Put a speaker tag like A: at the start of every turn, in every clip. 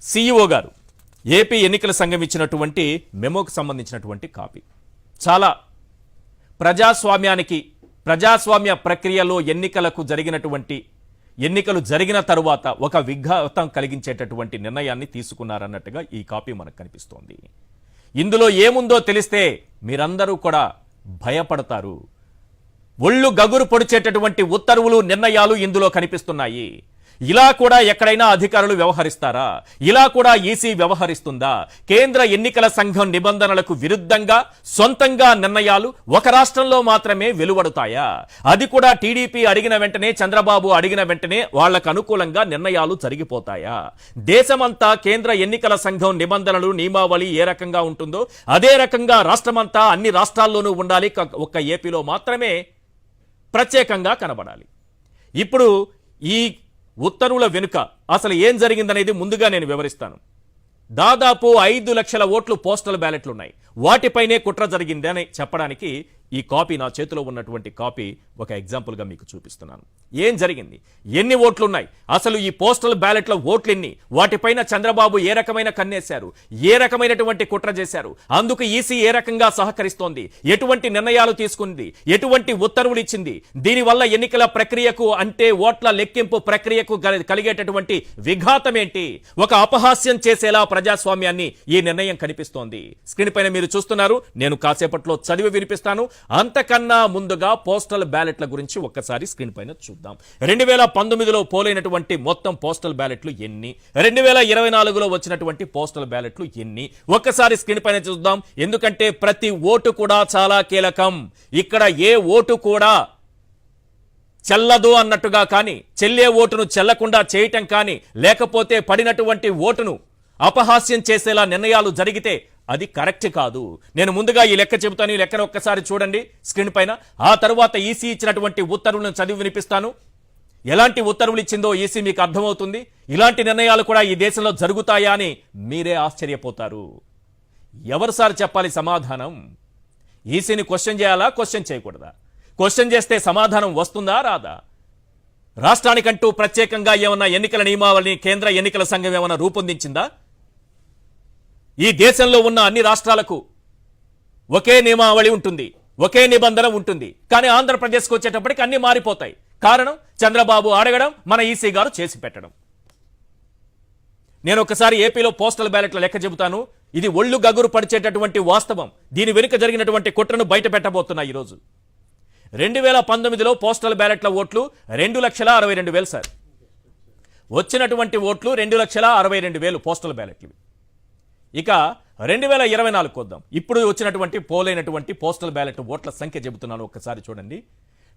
A: CEO గారు AP ఎన్నికల సంఘం ఇచ్చినటువంటి మెమోకి సంబంధించినటువంటి కాపీ చాలా ప్రజాస్వామ్య ప్రక్రియలో ఎన్నికలు జరిగిన తరువాత ఒక విఘాతం కలిగించేటటువంటి నిర్ణయాన్ని తీసుకున్నారన్నట్టుగా ఈ కాపీ మనకు కనిపిస్తోంది. ఇందులో ఏముందో తెలిస్తే మీరందరూ కూడా భయపడతారు. ఒళ్ళు గగురు పొడిచేటటువంటి ఉత్తర్వులు నిర్ణయాలు ఇందులో కనిపిస్తున్నాయి. ఇలా కూడా ఎక్కడైనా అధికారులు వ్యవహరిస్తారా? ఇలా కూడా ఈసీ వ్యవహరిస్తుందా? కేంద్ర ఎన్నికల సంఘం నిబంధనలకు విరుద్ధంగా సొంతంగా నిర్ణయాలు ఒక రాష్ట్రంలో మాత్రమే వెలువడతాయా? అది కూడా టీడీపీ అడిగిన వెంటనే, చంద్రబాబు అడిగిన వెంటనే వాళ్లకు అనుకూలంగా నిర్ణయాలు జరిగిపోతాయా? దేశమంతా కేంద్ర ఎన్నికల సంఘం నిబంధనలు, నియమావళి ఏ రకంగా ఉంటుందో అదే రకంగా రాష్ట్రమంతా అన్ని రాష్ట్రాల్లోనూ ఉండాలి, ఒక్క ఏపీలో మాత్రమే ప్రత్యేకంగా కనబడాలి. ఇప్పుడు ఈ ఉత్తర్వుల వెనుక అసలు ఏం జరిగిందనేది ముందుగా నేను వివరిస్తాను. దాదాపు 5 లక్షల ఓట్లు పోస్టల్ బ్యాలెట్లు ఉన్నాయి. వాటిపైనే కుట్ర జరిగిందని చెప్పడానికి ఈ కాపీ, నా చేతిలో ఉన్నటువంటి కాపీ ఒక ఎగ్జాంపుల్గా మీకు చూపిస్తున్నాను. ఏం జరిగింది, ఎన్ని ఓట్లు ఉన్నాయి, అసలు ఈ పోస్టల్ బ్యాలెట్ల ఓట్లు ఎన్ని, వాటిపైన చంద్రబాబు ఏ రకమైన కన్నేశారు, ఏ రకమైనటువంటి కుట్ర చేశారు, అందుకు ఈసీ ఏ రకంగా సహకరిస్తోంది, ఎటువంటి నిర్ణయాలు తీసుకుంది, ఎటువంటి ఉత్తర్వులు ఇచ్చింది, దీనివల్ల ఎన్నికల ప్రక్రియకు అంటే ఓట్ల లెక్కింపు ప్రక్రియకు కలిగేటటువంటి విఘాతం ఏంటి, ఒక అపహాస్యం చేసేలా ప్రజాస్వామ్యాన్ని ఈ నిర్ణయం కనిపిస్తోంది. స్క్రీన్ పైన మీరు చూస్తున్నారు, నేను కాసేపట్లో చదివి వినిపిస్తాను. అంతకన్నా ముందుగా పోస్టల్ బ్యాలెట్ల గురించి ఒక్కసారి స్క్రీన్ పైన చూద్దాం. 2019లో పోలైనటువంటి మొత్తం పోస్టల్ బ్యాలెట్లు ఎన్ని, 2024లో వచ్చినటువంటి పోస్టల్ బ్యాలెట్లు ఎన్ని, ఒక్కసారి స్క్రీన్ పైన చూద్దాం. ఎందుకంటే ప్రతి ఓటు కూడా చాలా కీలకం. ఇక్కడ ఏ ఓటు కూడా చెల్లదు అన్నట్టుగా కానీ, చెల్లే ఓటును చెల్లకుండా చేయటం కానీ, లేకపోతే పడినటువంటి ఓటును అపహాస్యం చేసేలా నిర్ణయాలు జరిగితే అది కరెక్ట్ కాదు. నేను ముందుగా ఈ లెక్క చెబుతాను. ఈ లెక్కను ఒక్కసారి చూడండి స్క్రీన్ పైన. ఆ తర్వాత ఈసీ ఇచ్చినటువంటి ఉత్తర్వులను చదివి వినిపిస్తాను. ఎలాంటి ఉత్తర్వులు ఇచ్చిందో ఈసీ మీకు అర్థమవుతుంది. ఇలాంటి నిర్ణయాలు కూడా ఈ దేశంలో జరుగుతాయా అని మీరే ఆశ్చర్యపోతారు. ఎవరు సార్ చెప్పాలి సమాధానం? ఈసీని క్వశ్చన్ చేయాలా, క్వశ్చన్ చేయకూడదా? క్వశ్చన్ చేస్తే సమాధానం వస్తుందా, రాదా? రాష్ట్రానికంటూ ప్రత్యేకంగా ఏమన్నా ఎన్నికల నియమావళిని కేంద్ర ఎన్నికల సంఘం ఏమన్నా రూపొందించిందా? ఈ దేశంలో ఉన్న అన్ని రాష్ట్రాలకు ఒకే నియమావళి ఉంటుంది, ఒకే నిబంధన ఉంటుంది. కానీ ఆంధ్రప్రదేశ్కి వచ్చేటప్పటికి అన్ని మారిపోతాయి. కారణం చంద్రబాబు అడగడం, మన ఈసీ గారు చేసి పెట్టడం. నేను ఒకసారి ఏపీలో పోస్టల్ బ్యాలెట్ల లెక్క చెబుతాను. ఇది ఒళ్ళు గగురు పడిచేటటువంటి వాస్తవం. దీని వెనుక జరిగినటువంటి కుట్రను బయట పెట్టబోతున్నా ఈరోజు. 2019లో పోస్టల్ బ్యాలెట్ల ఓట్లు 2,62,000 సార్. వచ్చినటువంటి ఓట్లు 2,62,000 పోస్టల్ బ్యాలెట్లు. ఇక 2024 వద్దాం. ఇప్పుడు వచ్చినటువంటి పోలైనటువంటి పోస్టల్ బ్యాలెట్ ఓట్ల సంఖ్య చెబుతున్నాను, ఒక్కసారి చూడండి.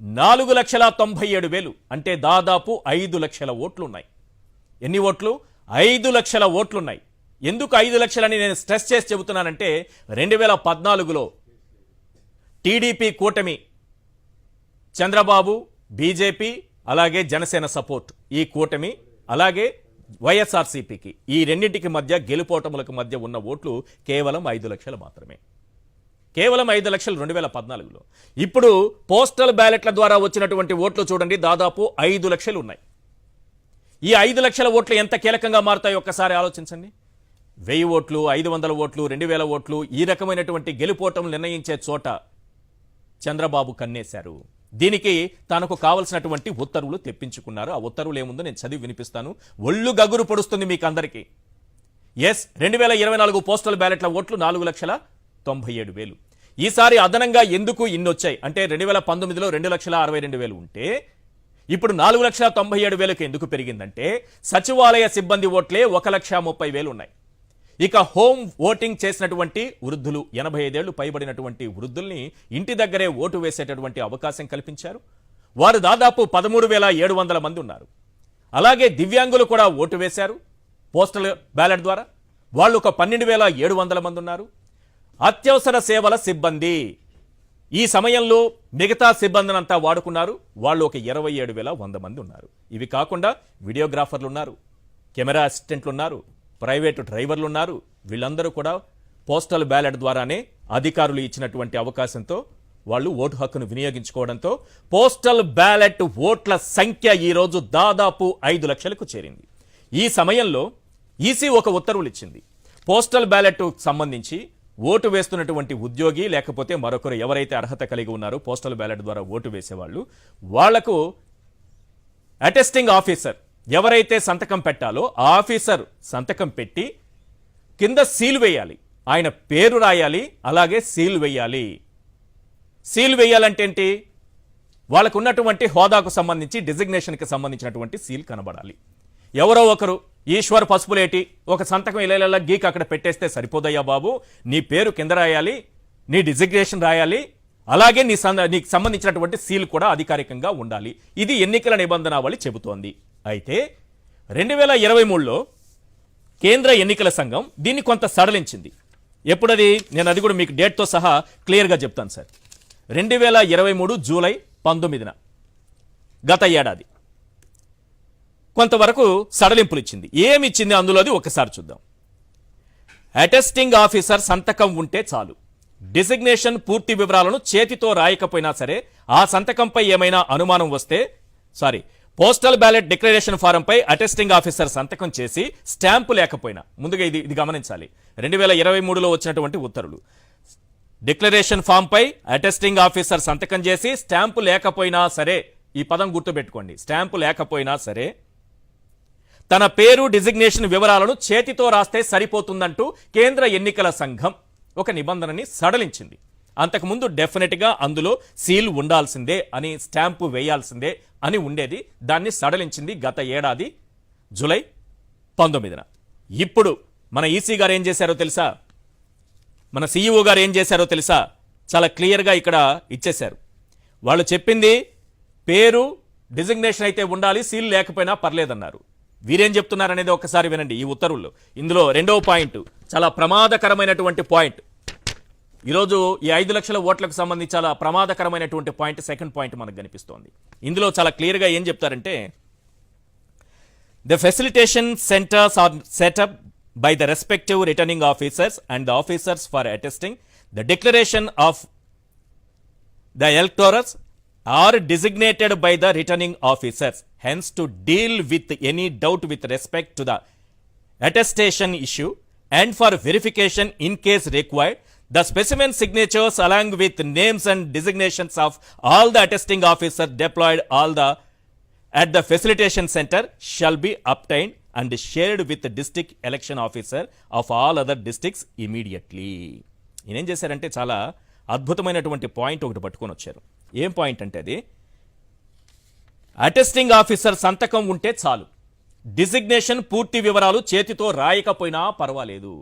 A: 4,97,000 అంటే దాదాపు 5 లక్షల ఓట్లు ఉన్నాయి. ఎన్ని ఓట్లు? 5 లక్షల ఓట్లున్నాయి. ఎందుకు 5 లక్షలని నేను స్ట్రెస్ చేసి చెబుతున్నానంటే 2014లో టీడీపీ కూటమి, చంద్రబాబు, బీజేపీ అలాగే జనసేన సపోర్ట్, ఈ కూటమి అలాగే వైఎస్ఆర్సీపీకి, ఈ రెండింటికి మధ్య గెలుపోటములకు మధ్య ఉన్న ఓట్లు కేవలం 5 లక్షలు మాత్రమే. కేవలం 5 లక్షలు 2014లో. ఇప్పుడు పోస్టల్ బ్యాలెట్ల ద్వారా వచ్చినటువంటి ఓట్లు చూడండి, దాదాపు 5 లక్షలు ఉన్నాయి. ఈ 5 లక్షల ఓట్లు ఎంత కీలకంగా మారుతాయో ఒక్కసారి ఆలోచించండి. 1000 ఓట్లు, 500 ఓట్లు, 2000 ఓట్లు, ఈ రకమైనటువంటి గెలుపోటం నిర్ణయించే చోట చంద్రబాబు కన్నేశారు. దీనికి తనకు కావలసినటువంటి ఉత్తర్వులు తెప్పించుకున్నారు. ఆ ఉత్తర్వులు ఏముందో నేను చదివి వినిపిస్తాను. ఒళ్ళు గగురు పొడుస్తుంది మీకు అందరికీ. 2024 పోస్టల్ బ్యాలెట్ల ఓట్లు 4,97,000. ఈసారి అదనంగా ఎందుకు ఇన్నొచ్చాయి అంటే 2019లో 2,62,000 ఉంటే ఇప్పుడు 4,97,000 ఎందుకు పెరిగిందంటే సచివాలయ సిబ్బంది ఓట్లే 1,30,000 ఉన్నాయి. ఇక హోమ్ ఓటింగ్ చేసినటువంటి వృద్ధులు, 85 ఏళ్లు పైబడినటువంటి వృద్ధుల్ని ఇంటి దగ్గరే ఓటు వేసేటటువంటి అవకాశం కల్పించారు. వారు దాదాపు 13,700 మంది ఉన్నారు. అలాగే దివ్యాంగులు కూడా ఓటు వేశారు పోస్టల్ బ్యాలెట్ ద్వారా. వాళ్ళు ఒక 12,700 మంది ఉన్నారు. అత్యవసర సేవల సిబ్బంది ఈ సమయంలో మిగతా సిబ్బందిని అంతా వాడుకున్నారు. వాళ్ళు ఒక 27,100 మంది ఉన్నారు. ఇవి కాకుండా వీడియోగ్రాఫర్లు ఉన్నారు, కెమెరా అసిస్టెంట్లు ఉన్నారు, ప్రైవేటు డ్రైవర్లు ఉన్నారు. వీళ్ళందరూ కూడా పోస్టల్ బ్యాలెట్ ద్వారానే అధికారులు ఇచ్చినటువంటి అవకాశంతో వాళ్ళు ఓటు హక్కును వినియోగించుకోవడంతో పోస్టల్ బ్యాలెట్ ఓట్ల సంఖ్య ఈరోజు దాదాపు 5 లక్షలకు చేరింది. ఈ సమయంలో ఈసీ ఒక ఉత్తర్వులు ఇచ్చింది. పోస్టల్ బ్యాలెట్ సంబంధించి ఓటు వేస్తున్నటువంటి ఉద్యోగి లేకపోతే మరొకరు ఎవరైతే అర్హత కలిగి ఉన్నారో పోస్టల్ బ్యాలెట్ ద్వారా ఓటు వేసేవాళ్ళు, వాళ్లకు అటెస్టింగ్ ఆఫీసర్ ఎవరైతే సంతకం పెట్టాలో ఆ ఆఫీసర్ సంతకం పెట్టి కింద సీల్ వేయాలి. ఆయన పేరు రాయాలి, అలాగే సీల్ వేయాలి. సీల్ వేయాలంటే ఏంటి? వాళ్ళకు ఉన్నటువంటి హోదాకు సంబంధించి డిజిగ్నేషన్కి సంబంధించినటువంటి సీల్ కనబడాలి. ఎవరో ఒకరు ఈశ్వర్ పసుపులేటి ఒక సంతకం ఇలా గీక్ అక్కడ పెట్టేస్తే సరిపోదయ్యా బాబు, నీ పేరు కింద రాయాలి, నీ డిజిగ్నేషన్ రాయాలి, అలాగే నీకు సంబంధించినటువంటి సీల్ కూడా అధికారికంగా ఉండాలి. ఇది ఎన్నికల నిబంధనావళి చెబుతోంది. అయితే 2023లో కేంద్ర ఎన్నికల సంఘం దీన్ని కొంత సడలించింది. ఎప్పుడది? నేను అది కూడా మీకు డేట్తో సహా క్లియర్గా చెప్తాను సార్. 2023 జూలై 19న, గత ఏడాది కొంతవరకు సడలింపులు ఇచ్చింది. ఏమి ఇచ్చింది అందులోది ఒకసారి చూద్దాం. అటెస్టింగ్ ఆఫీసర్ సంతకం ఉంటే చాలు, డిజిగ్నేషన్ పూర్తి వివరాలను చేతితో రాయకపోయినా సరే ఆ సంతకంపై ఏమైనా అనుమానం వస్తే పోస్టల్ బ్యాలెట్ డిక్లరేషన్ ఫారంపై అటెస్టింగ్ ఆఫీసర్ సంతకం చేసి స్టాంపు లేకపోయినా, ముందుగా ఇది గమనించాలి, 2023లో వచ్చినటువంటి ఉత్తర్వులు. డిక్లరేషన్ ఫామ్ పై అటెస్టింగ్ ఆఫీసర్ సంతకం చేసి స్టాంపు లేకపోయినా సరే, ఈ పదం గుర్తుపెట్టుకోండి, స్టాంపు లేకపోయినా సరే తన పేరు డిజిగ్నేషన్ వివరాలను చేతితో రాస్తే సరిపోతుందంటూ కేంద్ర ఎన్నికల సంఘం ఒక నిబంధనని సడలించింది. అంతకుముందు డెఫినెట్గా అందులో సీల్ ఉండాల్సిందే అని, స్టాంపు వేయాల్సిందే అని ఉండేది. దాన్ని సడలించింది గత ఏడాది జూలై 19న. ఇప్పుడు మన ఈసీ గారు ఏం చేశారో తెలుసా? మన సీఈఓ గారు ఏం చేశారో తెలుసా? చాలా క్లియర్గా ఇక్కడ ఇచ్చేశారు. వాళ్ళు చెప్పింది పేరు డిజిగ్నేషన్ అయితే ఉండాలి, సీల్ లేకపోయినా పర్లేదన్నారు. వీరేం చెప్తున్నారనేది ఒక్కసారి వినండి ఈ ఉత్తర్వుల్లో. ఇందులో రెండవ పాయింట్ చాలా ప్రమాదకరమైనటువంటి పాయింట్. ఈరోజు ఈ 5 లక్షల ఓట్లకు సంబంధించి చాలా ప్రమాదకరమైనటువంటి పాయింట్, సెకండ్ పాయింట్ మనకు కనిపిస్తోంది. ఇందులో చాలా క్లియర్గా ఏం చెప్తారంటే, the facilitation centres are setup by the respective returning officers and the officers for attesting the declaration of the electors are designated by the returning officers. Hence, to deal with any doubt with respect to the attestation issue and for verification in case required, the specimen signatures along with names and designations of all the attesting officers deployed at the facilitation center shall be obtained and shared with the district election officer of all other districts immediately. ఈయనేం చేశారంటే చాలా అద్భుతమైనటువంటి point ఒకటి పట్టుకొని వచ్చారు. ఏం point అంటే, అది అటెస్టింగ్ ఆఫీసర్ సంతకం ఉంటే చాలు, డిజిగ్నేషన్ పూర్తి వివరాలు చేతితో రాయకపోయినా పర్వాలేదు.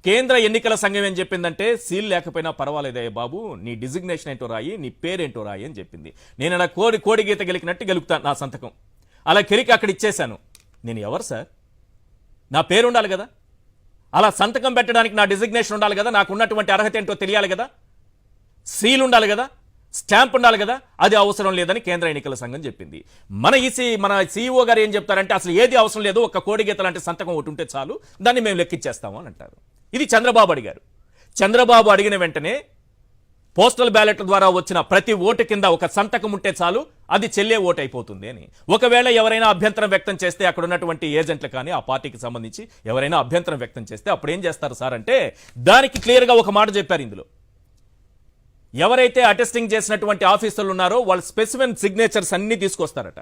A: కేంద్ర ఎన్నికల సంఘం ఏం చెప్పిందంటే, సీల్ లేకపోయినా పర్వాలేదే బాబు, నీ డిజిగ్నేషన్ ఏంటో రాయి, నీ పేరేంటో రాయి అని చెప్పింది. నేను అలా కోడి గీత గెలికినట్టు గెలుపుతాను నా సంతకం, అలా కెలికి అక్కడ ఇచ్చేశాను. నేను ఎవరు సార్? నా పేరు ఉండాలి కదా, అలా సంతకం పెట్టడానికి నా డిజిగ్నేషన్ ఉండాలి కదా, నాకు ఉన్నటువంటి అర్హత ఏంటో తెలియాలి కదా, సీల్ ఉండాలి కదా, స్టాంప్ ఉండాలి కదా. అది అవసరం లేదని కేంద్ర ఎన్నికల సంఘం చెప్పింది. మన సీఈఓ గారు ఏం చెప్తారంటే, అసలు ఏది అవసరం లేదు, ఒక్క కోడి గీత లాంటి సంతకం ఒకటి ఉంటే చాలు, దాన్ని మేము లెక్కిచ్చేస్తాము అని అంటారు. ఇది చంద్రబాబు అడిగారు. చంద్రబాబు అడిగిన వెంటనే పోస్టల్ బ్యాలెట్ ద్వారా వచ్చిన ప్రతి ఓటు కింద ఒక సంతకం ఉంటే చాలు, అది చెల్లే ఓటు అయిపోతుంది అని. ఒకవేళ ఎవరైనా అభ్యంతరం వ్యక్తం చేస్తే, అక్కడ ఉన్నటువంటి ఏజెంట్లు కానీ ఆ పార్టీకి సంబంధించి ఎవరైనా అభ్యంతరం వ్యక్తం చేస్తే అప్పుడు ఏం చేస్తారు సార్ అంటే, దానికి క్లియర్గా ఒక మాట చెప్పారు. ఇందులో ఎవరైతే అటెస్టింగ్ చేసినటువంటి ఆఫీసర్లు ఉన్నారో వాళ్ళు స్పెసిఫిక్ సిగ్నేచర్స్ అన్ని తీసుకొస్తారట,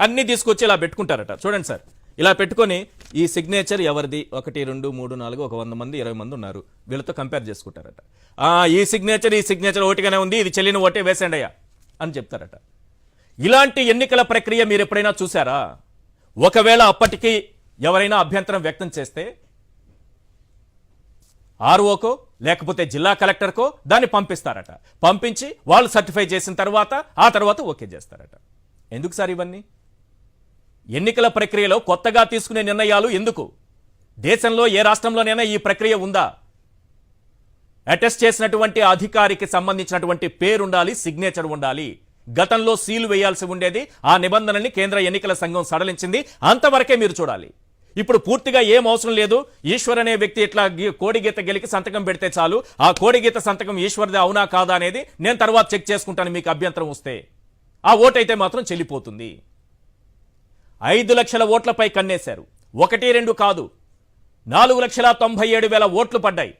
A: అన్ని తీసుకొచ్చి ఇలా పెట్టుకుంటారట. చూడండి సార్, ఇలా పెట్టుకొని ఈ సిగ్నేచర్ ఎవరిది, 1 2 3 4 ఒక 100 మంది 20 మంది ఉన్నారు, వీళ్ళతో కంపేర్ చేసుకుంటారట. ఈ సిగ్నేచర్ ఒకటిగానే ఉంది, ఇది చెల్లిన ఓటే వేసేయండి అయ్యా అని చెప్తారట. ఇలాంటి ఎన్నికల ప్రక్రియ మీరు ఎప్పుడైనా చూసారా? ఒకవేళ అప్పటికి ఎవరైనా అభ్యంతరం వ్యక్తం చేస్తే ఆర్ఓకో లేకపోతే జిల్లా కలెక్టర్కో దాన్ని పంపిస్తారట. పంపించి వాళ్ళు సర్టిఫై చేసిన ఆ తర్వాత ఓకే చేస్తారట. ఎందుకు సార్ ఇవన్నీ? ఎన్నికల ప్రక్రియలో కొత్తగా తీసుకునే నిర్ణయాలు ఎందుకు? దేశంలో ఏ రాష్ట్రంలోనైనా ఈ ప్రక్రియ ఉందా? అటెస్ట్ చేసినటువంటి అధికారికి సంబంధించినటువంటి పేరు ఉండాలి, సిగ్నేచర్ ఉండాలి. గతంలో సీలు వేయాల్సి ఉండేది. ఆ నిబంధనల్ని కేంద్ర ఎన్నికల సంఘం సడలించింది. అంతవరకే మీరు చూడాలి. ఇప్పుడు పూర్తిగా ఏం అవసరం లేదు. ఈశ్వర్ అనే వ్యక్తి ఇట్లా కోడి గీత గెలికి సంతకం పెడితే చాలు, ఆ కోడి గీత సంతకం ఈశ్వర్ది అవునా కాదా అనేది నేను తర్వాత చెక్ చేసుకుంటాను, మీకు అభ్యంతరం వస్తే. ఆ ఓటు అయితే మాత్రం చెల్లిపోతుంది. 5 లక్షల ఓట్లపై కన్నేశారు. 1 2 కాదు, 4,97,000 ఓట్లు పడ్డాయి.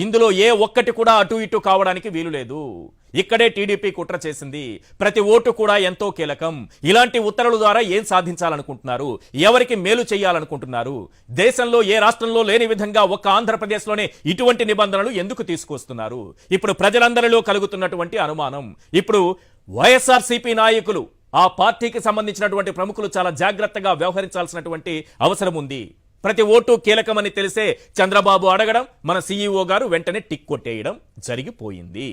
A: ఇందులో ఏ ఒక్కటి కూడా అటు ఇటు కావడానికి వీలు లేదు. ఇక్కడే టీడీపీ కుట్ర చేసింది. ప్రతి ఓటు కూడా ఎంతో కీలకం. ఇలాంటి ఉత్తర్వుల ద్వారా ఏం సాధించాలనుకుంటున్నారు, ఎవరికి మేలు చేయాలనుకుంటున్నారు, దేశంలో ఏ రాష్ట్రంలో లేని విధంగా ఒక్క ఆంధ్రప్రదేశ్లోనే ఇటువంటి నిబంధనలు ఎందుకు తీసుకొస్తున్నారు? ఇప్పుడు ప్రజలందరిలో కలుగుతున్నటువంటి అనుమానం. ఇప్పుడు వైఎస్ఆర్సీపీ నాయకులు, ఆ పార్టీకి సంబంధించినటువంటి ప్రముఖులు చాలా జాగ్రత్తగా వ్యవహరించాల్సినటువంటి అవసరం ఉంది. ప్రతి ఓటు కీలకమని తెలిసే చంద్రబాబు అడగడం, మన సీఈఓ గారు వెంటనే టిక్ కొట్టేయడం జరిగిపోయింది.